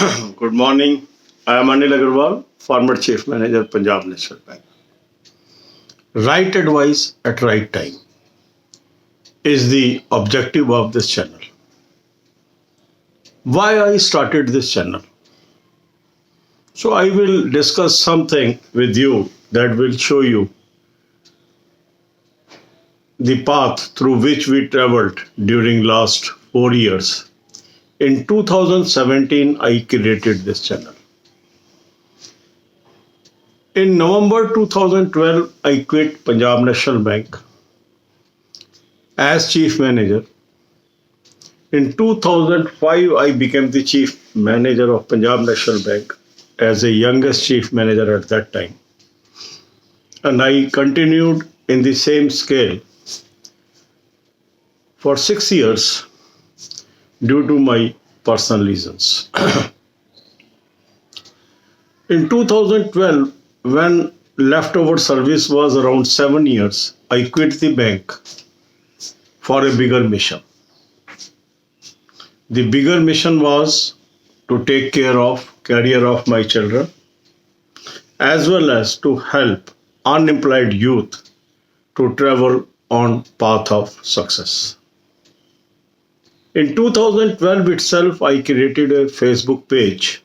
Good morning. I am Anil Agarwal, former Chief Manager, Punjab National Bank. Right advice at right time is the objective of this channel. Why I started this channel? So I will discuss something with you that will show you the path through which we traveled during last 4 years. In 2017, I created this channel. In November 2012, I quit Punjab National Bank as Chief Manager. In 2005, I became the Chief Manager of Punjab National Bank as the youngest Chief Manager at that time. And I continued in the same scale for 6 years due to my personal reasons. In 2012, when leftover service was around 7 years, I quit the bank for a bigger mission. The bigger mission was to take care of career of my children as well as to help unemployed youth to travel on path of success. In 2012 itself, I created a Facebook page,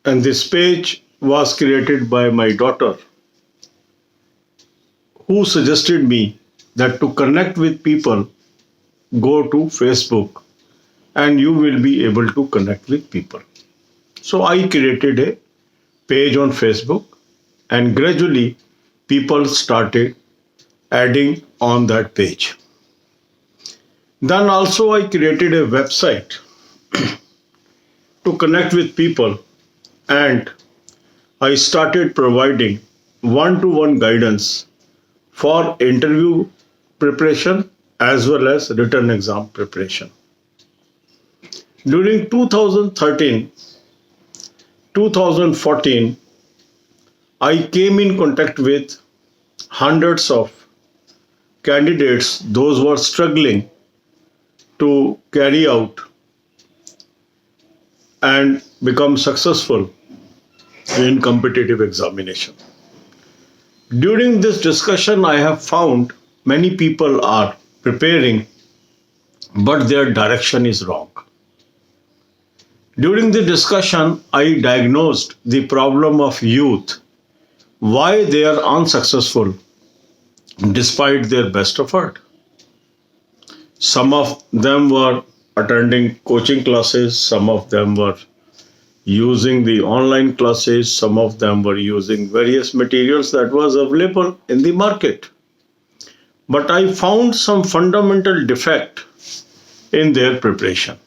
and this page was created by my daughter, who suggested me that to connect with people, go to Facebook and you will be able to connect with people. So I created a page on Facebook, and gradually people started adding on that page. Then also I created a website to connect with people, and I started providing one-to-one guidance for interview preparation as well as written exam preparation. During 2013-2014, I came in contact with hundreds of candidates, those who are struggling to carry out and become successful in competitive examination. During this discussion, I have found many people are preparing, but their direction is wrong. During the discussion, I diagnosed the problem of youth, why they are unsuccessful despite their best effort. Some of them were attending coaching classes, some of them were using the online classes, some of them were using various materials that was available in the market. But I found some fundamental defect in their preparation.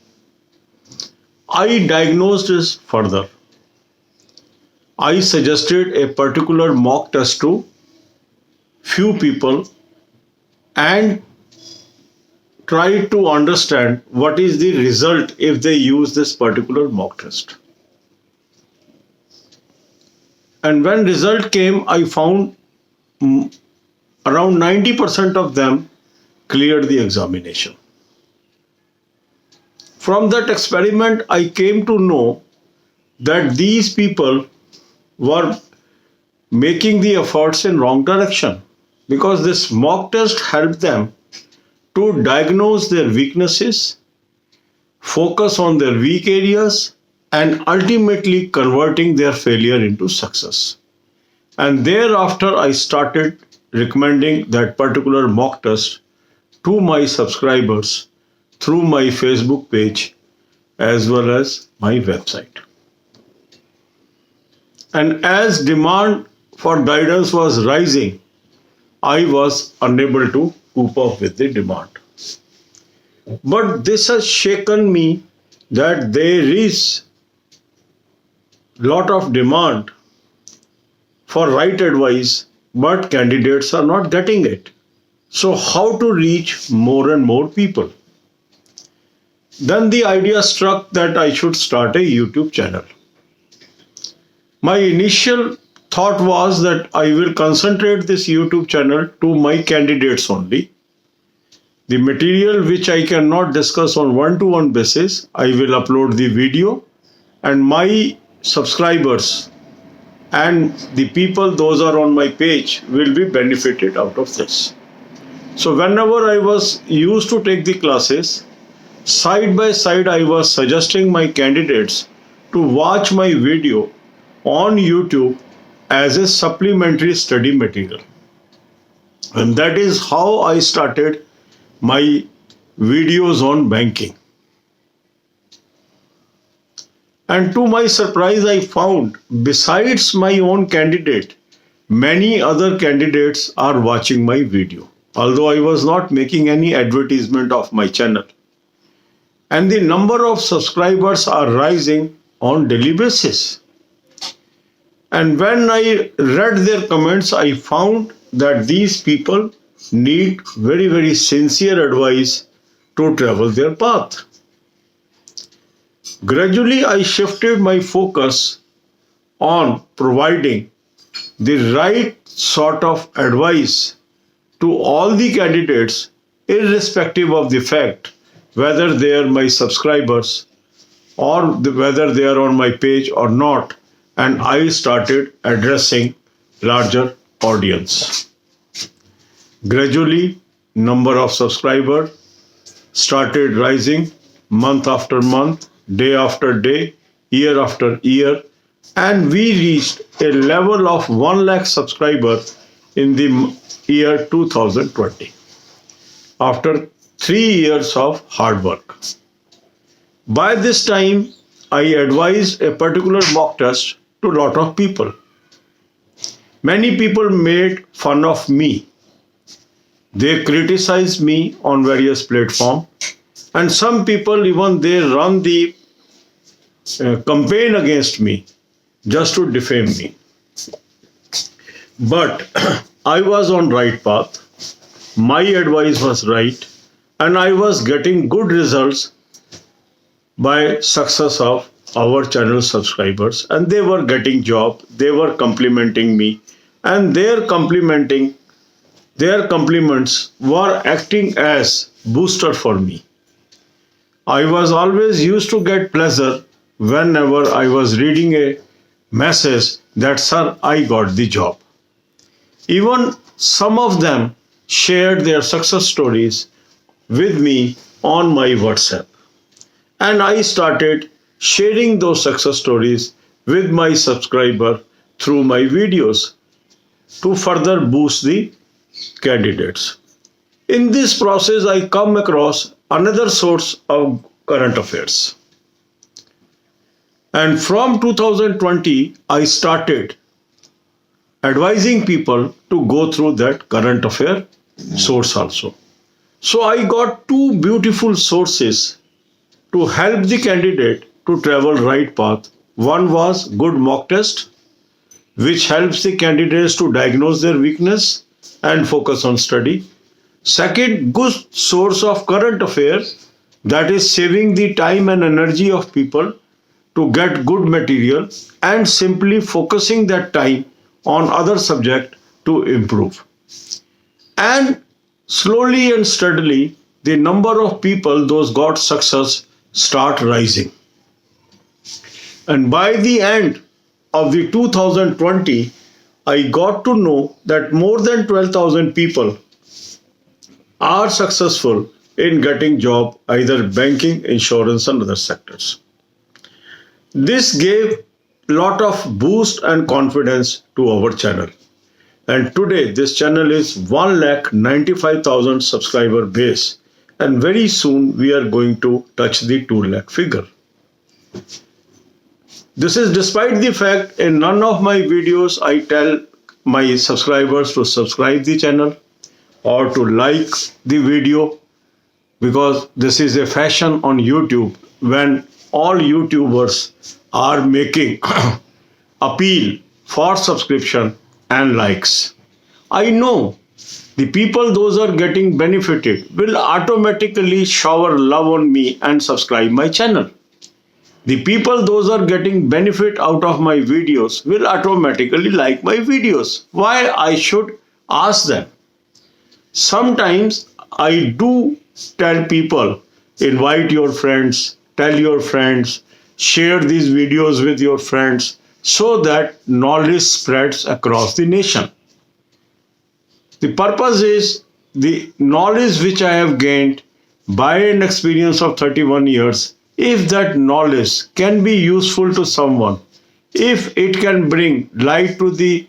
I diagnosed this further. I suggested a particular mock test to few people and tried to understand what is the result if they use this particular mock test. And when result came, I found around 90% of them cleared the examination. From that experiment, I came to know that these people were making the efforts in wrong direction, because this mock test helped them to diagnose their weaknesses, focus on their weak areas, and ultimately converting their failure into success. And thereafter, I started recommending that particular mock test to my subscribers through my Facebook page as well as my website. And as demand for guidance was rising, I was unable to cope up with the demand. But this has shaken me that there is lot of demand for right advice, but candidates are not getting it. So how to reach more and more people? Then the idea struck that I should start a YouTube channel. My initial thought was that I will concentrate this YouTube channel to my candidates only. The material which I cannot discuss on one-to-one basis, I will upload the video, and my subscribers and the people those are on my page will be benefited out of this. So whenever I was used to take the classes, side by side I was suggesting my candidates to watch my video on YouTube as a supplementary study material. And that is how I started my videos on banking. And to my surprise, I found besides my own candidate, many other candidates are watching my video, although I was not making any advertisement of my channel. And the number of subscribers are rising on daily basis. And when I read their comments, I found that these people need very, very sincere advice to travel their path. Gradually, I shifted my focus on providing the right sort of advice to all the candidates, irrespective of the fact whether they are my subscribers or whether they are on my page or not. And I started addressing larger audience. Gradually, number of subscribers started rising month after month, day after day, year after year, and we reached a level of 1 lakh subscribers in the year 2020 after 3 years of hard work. By this time, I advised a particular mock test to a lot of people. Many people made fun of me. They criticized me on various platforms, and some people even they run the campaign against me just to defame me. But I was on right path. My advice was right, and I was getting good results by success of our channel subscribers, and they were getting job, they were complimenting me, and their compliments were acting as booster for me. I was always used to get pleasure whenever I was reading a message that, sir, I got the job. Even some of them shared their success stories with me on my WhatsApp. And I started sharing those success stories with my subscriber through my videos to further boost the candidates. In this process, I come across another source of current affairs. And from 2020, I started advising people to go through that current affair source also. So I got two beautiful sources to help the candidate to travel right path. One was good mock test, which helps the candidates to diagnose their weakness and focus on study. Second, good source of current affairs, that is saving the time and energy of people to get good material and simply focusing that time on other subject to improve. And slowly and steadily, the number of people those got success start rising. And by the end of the 2020, I got to know that more than 12,000 people are successful in getting job, either banking, insurance, and other sectors. This gave lot of boost and confidence to our channel. And today this channel is 1,95,000 subscriber base, and very soon we are going to touch the 2 lakh figure. This is despite the fact in none of my videos I tell my subscribers to subscribe the channel or to like the video, because this is a fashion on YouTube when all YouTubers are making appeal for subscription and likes. I know the people those are getting benefited will automatically shower love on me and subscribe my channel. The people those are getting benefit out of my videos will automatically like my videos. Why I should ask them? Sometimes I do tell people, invite your friends, tell your friends, share these videos with your friends so that knowledge spreads across the nation. The purpose is the knowledge which I have gained by an experience of 31 years, if that knowledge can be useful to someone, if it can bring light to the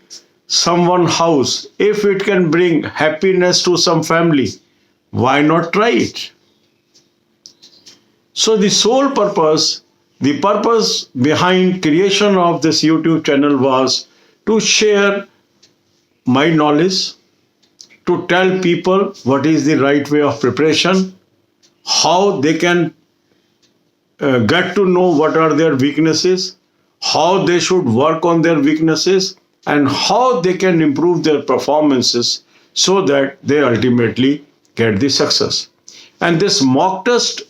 someone house, if it can bring happiness to some family, why not try it? So the sole purpose, the purpose behind creation of this YouTube channel was to share my knowledge, to tell people what is the right way of preparation, how they can get to know what are their weaknesses, how they should work on their weaknesses, and how they can improve their performances so that they ultimately get the success. And this mock test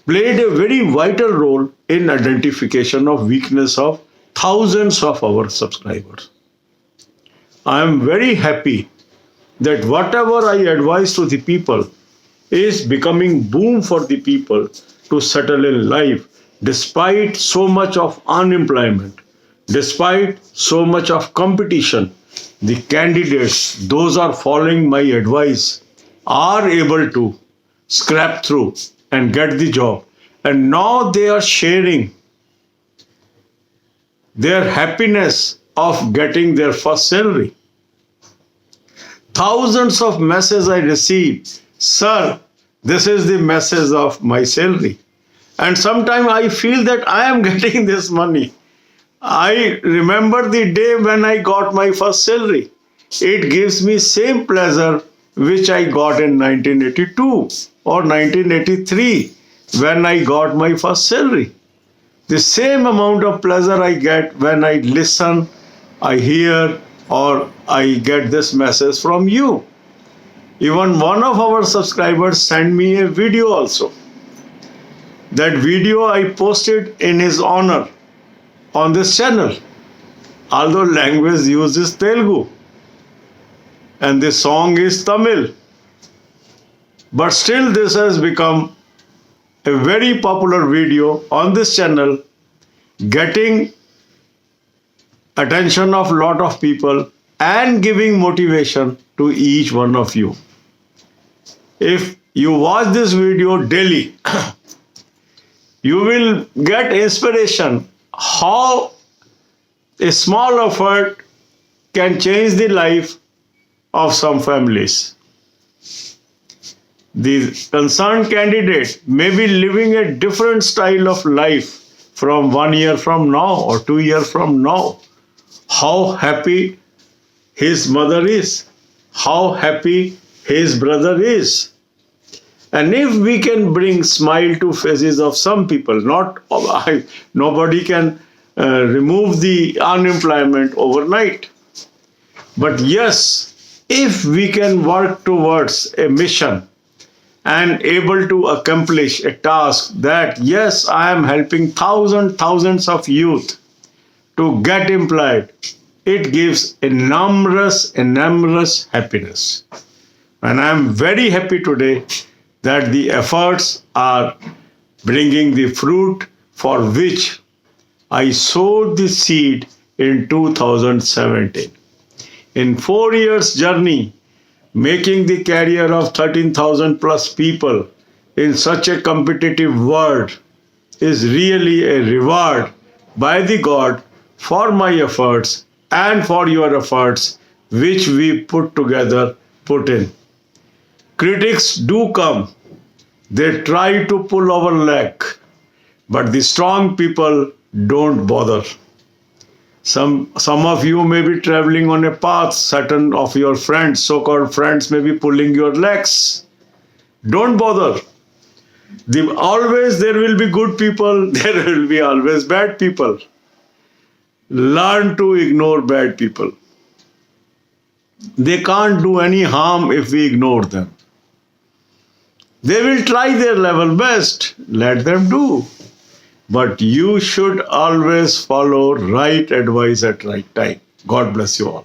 played a very vital role in identification of weakness of thousands of our subscribers. I am very happy that whatever I advise to the people is becoming boom for the people to settle in life despite so much of unemployment, despite so much of competition. The candidates, those are following my advice, are able to scrap through and get the job. And now they are sharing their happiness of getting their first salary. Thousands of messages I received, sir, this is the message of my salary. And sometimes I feel that I am getting this money. I remember the day when I got my first salary. It gives me same pleasure which I got in 1982 or 1983 when I got my first salary. The same amount of pleasure I get when I listen, I hear, or I get this message from you. Even one of our subscribers sent me a video also. That video I posted in his honor on this channel. Although language used is Telugu and the song is Tamil. But still this has become a very popular video on this channel, getting attention of lot of people and giving motivation to each one of you. If you watch this video daily, you will get inspiration how a small effort can change the life of some families. The concerned candidate may be living a different style of life from 1 year from now or 2 years from now. How happy his mother is, how happy his brother is. And if we can bring smile to faces of some people, nobody can remove the unemployment overnight. But yes, if we can work towards a mission and able to accomplish a task that, yes, I am helping thousands of youth to get employed, it gives enormous happiness. And I am very happy today that the efforts are bringing the fruit for which I sowed the seed in 2017. In 4 years journey, making the career of 13,000 plus people in such a competitive world is really a reward by the God for my efforts and for your efforts which we put in. Critics do come. They try to pull our leg, but the strong people don't bother. Some of you may be traveling on a path, certain of your friends, so-called friends, may be pulling your legs. Don't bother. Always there will be good people, there will be always bad people. Learn to ignore bad people. They can't do any harm if we ignore them. They will try their level best. Let them do. But you should always follow right advice at right time. God bless you all.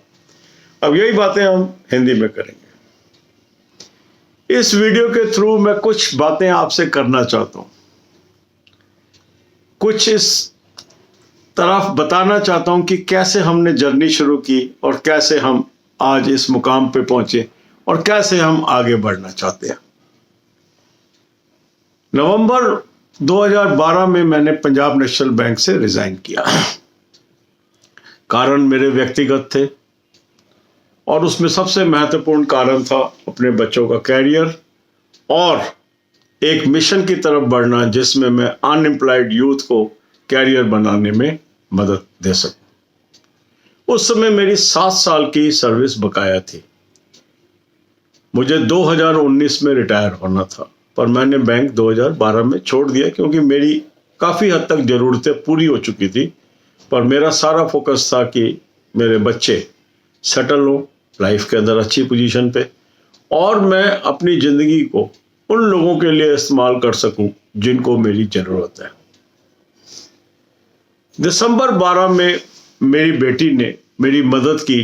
अब यही बातें हम हिंदी में करेंगे. इस video के through मैं कुछ बातें आपसे करना चाहता हूं, कुछ इस तरफ बताना चाहता हूं कि कैसे हमने जर्नी शुरू की और कैसे हम आज इस मुकाम पे पहुंचे और कैसे हम आगे बढ़ना चाहते हैं। नवंबर 2012 में मैंने पंजाब नेशनल बैंक से रिजाइन किया। कारण मेरे व्यक्तिगत थे और उसमें सबसे महत्वपूर्ण कारण था अपने बच्चों का कैरियर और एक मिशन की तरफ बढ़ना जिसमें मैं अनएम्प्लॉयड यूथ को कैरियर बनाने में मदद दे सकूं। उस समय मेरी 7 साल की सर्विस बकाया थी। मुझे 2019 में रिटायर होना था, पर मैंने बैंक 2012 में छोड़ दिया क्योंकि मेरी काफ़ी हद तक ज़रूरतें पूरी हो चुकी थी। पर मेरा सारा फोकस था कि मेरे बच्चे सेटल हो लाइफ के अंदर अच्छी पोजीशन पे और मैं अपनी ज़िंदगी को उन लोगों के लिए इस्तेमाल कर सकूं जिनको मेरी ज़रूरत है। दिसंबर 12 में मेरी बेटी ने मेरी मदद की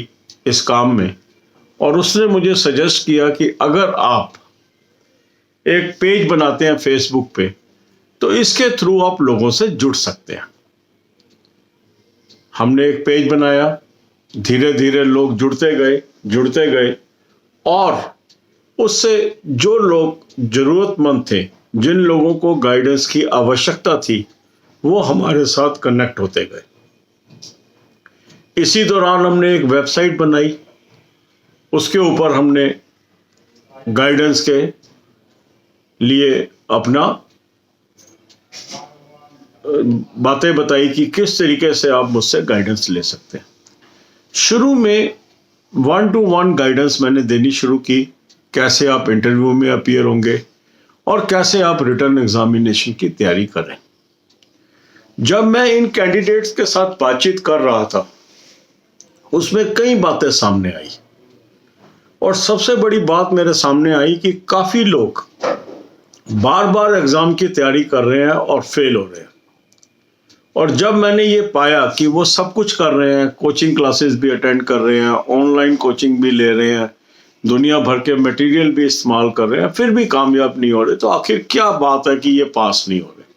इस काम में और उसने मुझे सजेस्ट किया कि अगर आप एक पेज बनाते हैं फेसबुक पे तो इसके थ्रू आप लोगों से जुड़ सकते हैं। हमने एक पेज बनाया, धीरे धीरे लोग जुड़ते गए और उससे जो लोग ज़रूरतमंद थे, जिन लोगों को गाइडेंस की आवश्यकता थी, वो हमारे साथ कनेक्ट होते गए। इसी दौरान हमने एक वेबसाइट बनाई, उसके ऊपर हमने गाइडेंस के लिए अपना बातें बताई कि किस तरीके से आप मुझसे गाइडेंस ले सकते हैं। शुरू में 1-to-1 गाइडेंस मैंने देनी शुरू की, कैसे आप इंटरव्यू में अपीयर होंगे और कैसे आप रिटर्न एग्जामिनेशन की तैयारी करें। जब मैं इन कैंडिडेट्स के साथ बातचीत कर रहा था, उसमें कई बातें सामने आई और सबसे बड़ी बात मेरे सामने आई कि काफ़ी लोग बार बार एग्ज़ाम की तैयारी कर रहे हैं और फेल हो रहे हैं। और जब मैंने ये पाया कि वो सब कुछ कर रहे हैं, कोचिंग क्लासेस भी अटेंड कर रहे हैं, ऑनलाइन कोचिंग भी ले रहे हैं, दुनिया भर के मटेरियल भी इस्तेमाल कर रहे हैं, फिर भी कामयाब नहीं हो रहे, तो आखिर क्या बात है कि ये पास नहीं हो रहे।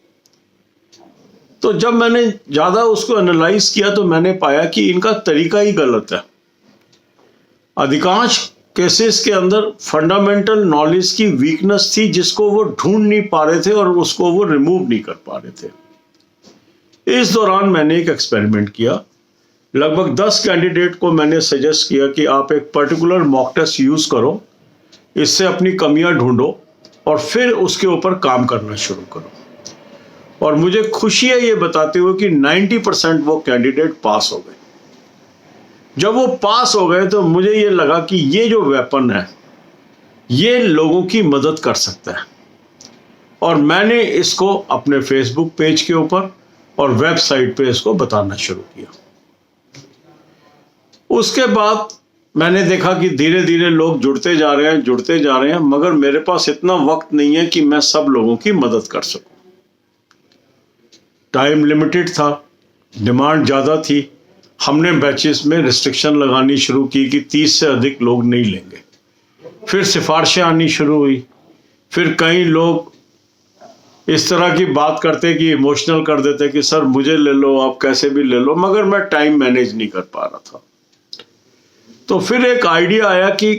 तो जब मैंने ज़्यादा उसको एनालाइज किया तो मैंने पाया कि इनका तरीका ही गलत है। अधिकांश केसेस के अंदर फंडामेंटल नॉलेज की वीकनेस थी जिसको वो ढूंढ नहीं पा रहे थे और उसको वो रिमूव नहीं कर पा रहे थे। इस दौरान मैंने एक एक्सपेरिमेंट किया। लगभग 10 कैंडिडेट को मैंने सजेस्ट किया कि आप एक पर्टिकुलर मॉक टेस्ट यूज़ करो, इससे अपनी कमियां ढूंढो और फिर उसके ऊपर काम करना शुरू करो। और मुझे खुशी है ये बताते हुए कि 90% वो कैंडिडेट पास हो गए। जब वो पास हो गए तो मुझे ये लगा कि ये जो वेपन है ये लोगों की मदद कर सकता है और मैंने इसको अपने फेसबुक पेज के ऊपर और वेबसाइट पे इसको बताना शुरू किया। उसके बाद मैंने देखा कि धीरे धीरे लोग जुड़ते जा रहे हैं, मगर मेरे पास इतना वक्त नहीं है कि मैं सब लोगों की मदद कर सकूं। टाइम लिमिटेड था, डिमांड ज़्यादा थी। हमने बैचेस में रिस्ट्रिक्शन लगानी शुरू की कि 30 से अधिक लोग नहीं लेंगे। फिर सिफारिशें आनी शुरू हुई। फिर कई लोग इस तरह की बात करते कि इमोशनल कर देते कि सर मुझे ले लो, आप कैसे भी ले लो, मगर मैं टाइम मैनेज नहीं कर पा रहा था। तो फिर एक आइडिया आया कि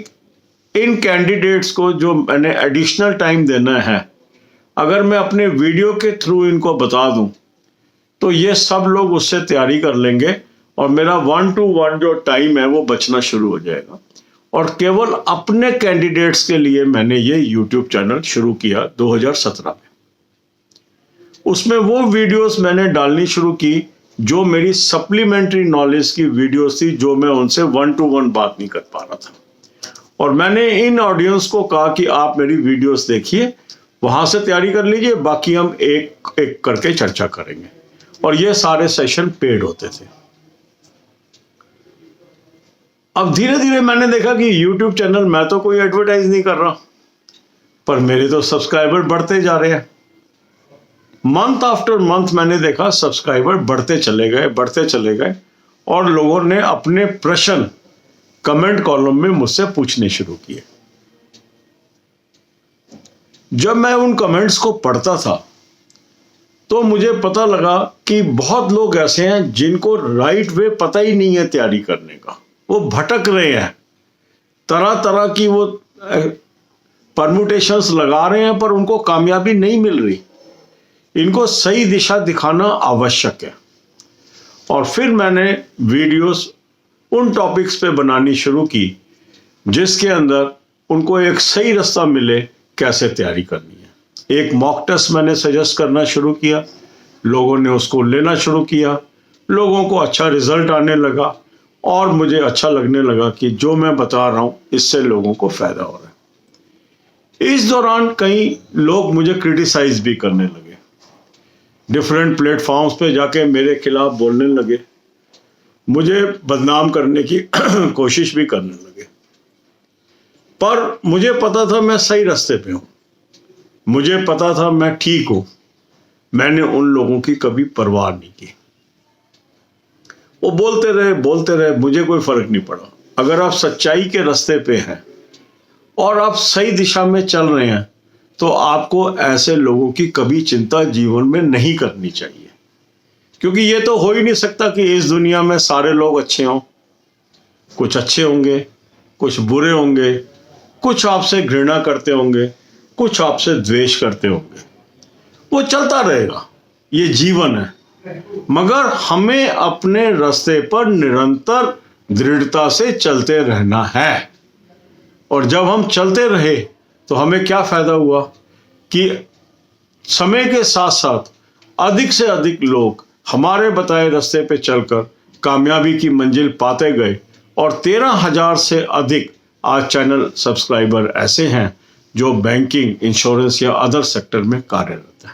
इन कैंडिडेट्स को जो मैंने एडिशनल टाइम देना है, अगर मैं अपने वीडियो के थ्रू इनको बता दूं तो ये सब लोग उससे तैयारी कर लेंगे और मेरा 1-to-1 जो टाइम है वो बचना शुरू हो जाएगा। और केवल अपने कैंडिडेट्स के लिए मैंने ये YouTube चैनल शुरू किया 2017 में। उसमें वो वीडियोस मैंने डालनी शुरू की जो मेरी सप्लीमेंट्री नॉलेज की वीडियोस थी, जो मैं उनसे 1-to-1 बात नहीं कर पा रहा था। और मैंने इन ऑडियंस को कहा कि आप मेरी वीडियोस देखिए, वहां से तैयारी कर लीजिए, बाकी हम एक एक करके चर्चा करेंगे। और ये सारे सेशन पेड होते थे। अब धीरे धीरे मैंने देखा कि YouTube चैनल, मैं तो कोई एडवर्टाइज नहीं कर रहा, पर मेरे तो सब्सक्राइबर बढ़ते जा रहे हैं। मंथ आफ्टर मंथ मैंने देखा सब्सक्राइबर बढ़ते चले गए और लोगों ने अपने प्रश्न कमेंट कॉलम में मुझसे पूछने शुरू किए। जब मैं उन कमेंट्स को पढ़ता था तो मुझे पता लगा कि बहुत लोग ऐसे हैं जिनको राइट वे पता ही नहीं है तैयारी करने का। वो भटक रहे हैं, तरह तरह की वो परम्यूटेशंस लगा रहे हैं, पर उनको कामयाबी नहीं मिल रही। इनको सही दिशा दिखाना आवश्यक है। और फिर मैंने वीडियोस उन टॉपिक्स पे बनानी शुरू की जिसके अंदर उनको एक सही रास्ता मिले कैसे तैयारी करनी है। एक मॉक टेस्ट मैंने सजेस्ट करना शुरू किया, लोगों ने उसको लेना शुरू किया, लोगों को अच्छा रिजल्ट आने लगा और मुझे अच्छा लगने लगा कि जो मैं बता रहा हूं इससे लोगों को फायदा हो रहा है। इस दौरान कई लोग मुझे क्रिटिसाइज भी करने लगे, डिफरेंट प्लेटफॉर्म्स पे जाके मेरे खिलाफ बोलने लगे, मुझे बदनाम करने की कोशिश भी करने लगे। पर मुझे पता था मैं सही रास्ते पे हूं, मुझे पता था मैं ठीक हूं। मैंने उन लोगों की कभी परवाह नहीं की। वो बोलते रहे, मुझे कोई फर्क नहीं पड़ा। अगर आप सच्चाई के रास्ते पे हैं और आप सही दिशा में चल रहे हैं तो आपको ऐसे लोगों की कभी चिंता जीवन में नहीं करनी चाहिए, क्योंकि ये तो हो ही नहीं सकता कि इस दुनिया में सारे लोग अच्छे हों। कुछ अच्छे होंगे, कुछ बुरे होंगे, कुछ आपसे घृणा करते होंगे, कुछ आपसे द्वेष करते होंगे। वो चलता रहेगा, ये जीवन है। मगर हमें अपने रास्ते पर निरंतर दृढ़ता से चलते रहना है। और जब हम चलते रहे तो हमें क्या फायदा हुआ कि समय के साथ साथ अधिक से अधिक लोग हमारे बताए रास्ते पे चलकर कामयाबी की मंजिल पाते गए। और 13,000 से अधिक आज चैनल सब्सक्राइबर ऐसे हैं जो बैंकिंग, इंश्योरेंस या अदर सेक्टर में कार्यरत है।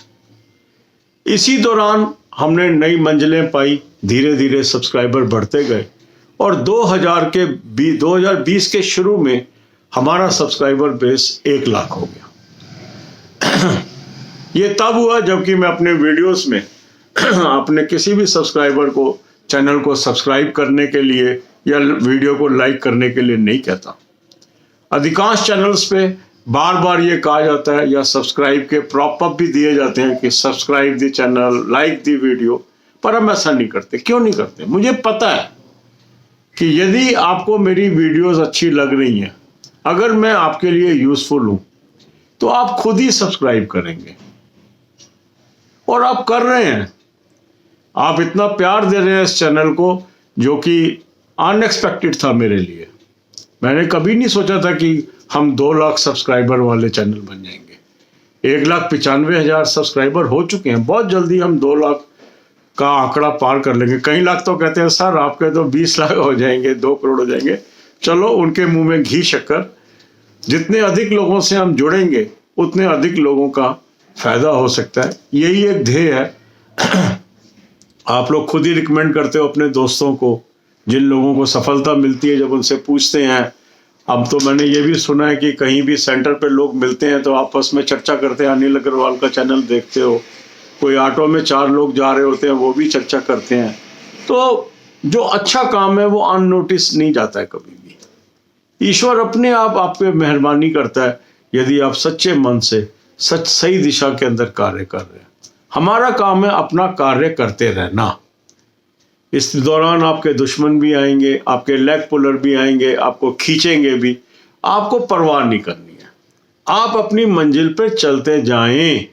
इसी दौरान हमने नई मंजिलें पाई, धीरे धीरे सब्सक्राइबर बढ़ते गए और 2020 के शुरू में हमारा सब्सक्राइबर बेस 1 लाख हो गया। ये तब हुआ जबकि मैं अपने वीडियोस में अपने किसी भी सब्सक्राइबर को चैनल को सब्सक्राइब करने के लिए या वीडियो को लाइक करने के लिए नहीं कहता। अधिकांश चैनल्स पे बार बार ये कहा जाता है या सब्सक्राइब के प्रॉप अप भी दिए जाते हैं कि subscribe the channel, like the video, पर हम ऐसा नहीं करते। क्यों नहीं करते? मुझे पता है कि यदि आपको मेरी वीडियोस अच्छी लग रही हैं, अगर मैं आपके लिए यूजफुल हूं, तो आप खुद ही सब्सक्राइब करेंगे। और आप कर रहे हैं। आप इतना प्यार दे रहे हैं इस चैनल को, जो कि अनएक्सपेक्टेड था मेरे लिए। मैंने कभी नहीं सोचा था कि हम 2 लाख सब्सक्राइबर वाले चैनल बन जाएंगे। 1,95,000 सब्सक्राइबर हो चुके हैं। बहुत जल्दी हम 2 लाख का आंकड़ा पार कर लेंगे। कई लाख तो कहते हैं सर आपके तो 20 लाख हो जाएंगे, 2 करोड़ हो जाएंगे। चलो, उनके मुंह में घी शक्कर। जितने अधिक लोगों से हम जुड़ेंगे उतने अधिक लोगों का फायदा हो सकता है। यही एक ध्येय है। आप लोग खुद ही रिकमेंड करते हो अपने दोस्तों को, जिन लोगों को सफलता मिलती है जब उनसे पूछते हैं। अब तो मैंने ये भी सुना है कि कहीं भी सेंटर पे लोग मिलते हैं तो आपस में चर्चा करते हैं। अनिल अग्रवाल का चैनल देखते हो, कोई ऑटो में 4 लोग जा रहे होते हैं, वो भी चर्चा करते हैं। तो जो अच्छा काम है वो अननोटिस नहीं जाता है कभी भी। ईश्वर अपने आप पे मेहरबानी करता है यदि आप सच्चे मन से सही दिशा के अंदर कार्य कर रहे हैं। हमारा काम है अपना कार्य करते रहना। इस दौरान आपके दुश्मन भी आएंगे, आपके लेग पुलर भी आएंगे, आपको खींचेंगे भी, आपको परवाह नहीं करनी है। आप अपनी मंजिल पे चलते जाएं,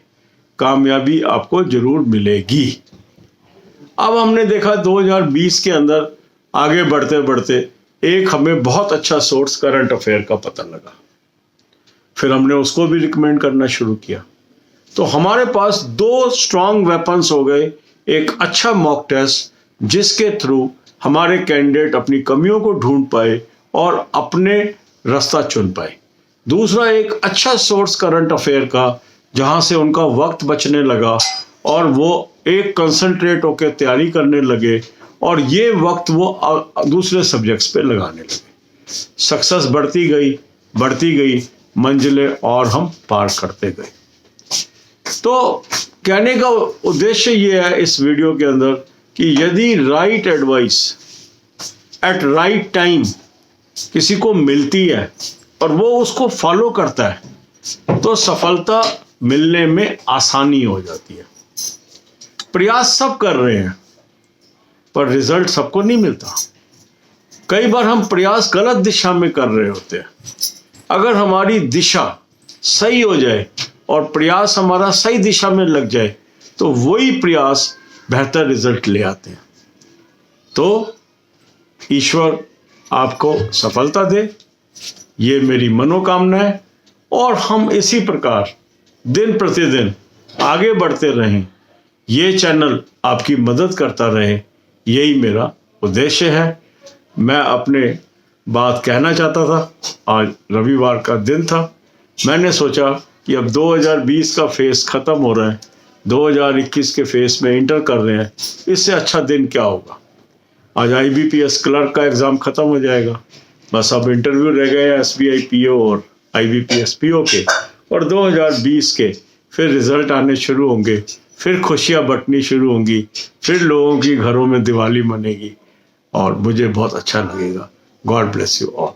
कामयाबी आपको जरूर मिलेगी। अब हमने देखा 2020 के अंदर आगे बढ़ते बढ़ते एक हमें बहुत अच्छा सोर्स करंट अफेयर का पता लगा। फिर हमने उसको भी रिकमेंड करना शुरू किया। तो हमारे पास 2 स्ट्रॉन्ग वेपन्स हो गए। एक अच्छा मॉक टेस्ट जिसके थ्रू हमारे कैंडिडेट अपनी कमियों को ढूंढ पाए और अपने रास्ता चुन पाए। दूसरा एक अच्छा सोर्स करंट अफेयर का, जहां से उनका वक्त बचने लगा और वो एक कंसंट्रेट होकर तैयारी करने लगे और ये वक्त वो दूसरे सब्जेक्ट्स पे लगाने लगे। सक्सेस बढ़ती गई मंजिलें और हम पार करते गए। तो कहने का उद्देश्य ये है इस वीडियो के अंदर कि यदि right advice eight right time किसी को मिलती है और वो उसको फॉलो करता है, तो सफलता मिलने में आसानी हो जाती है। प्रयास सब कर रहे हैं पर रिजल्ट सबको नहीं मिलता। कई बार हम प्रयास गलत दिशा में कर रहे होते हैं। अगर हमारी दिशा सही हो जाए और प्रयास हमारा सही दिशा में लग जाए तो वही प्रयास बेहतर रिजल्ट ले आते हैं। तो ईश्वर आपको सफलता दे, ये मेरी मनोकामना है। और हम इसी प्रकार दिन प्रतिदिन आगे बढ़ते रहें, ये चैनल आपकी मदद करता रहे, यही मेरा उद्देश्य है। मैं अपने बात कहना चाहता था। आज रविवार का दिन था, मैंने सोचा कि अब 2020 का फेस ख़त्म हो रहा है, 2021 के फेस में इंटर कर रहे हैं, इससे अच्छा दिन क्या होगा। आज IBPS क्लर्क का एग्ज़ाम ख़त्म हो जाएगा, बस अब इंटरव्यू रह गए हैं SBI PO और IBPS PO के, और 2020 के फिर रिज़ल्ट आने शुरू होंगे, फिर खुशियाँ बंटनी शुरू होंगी, फिर लोगों की घरों में दिवाली मनेगी और मुझे बहुत अच्छा लगेगा। God bless you all.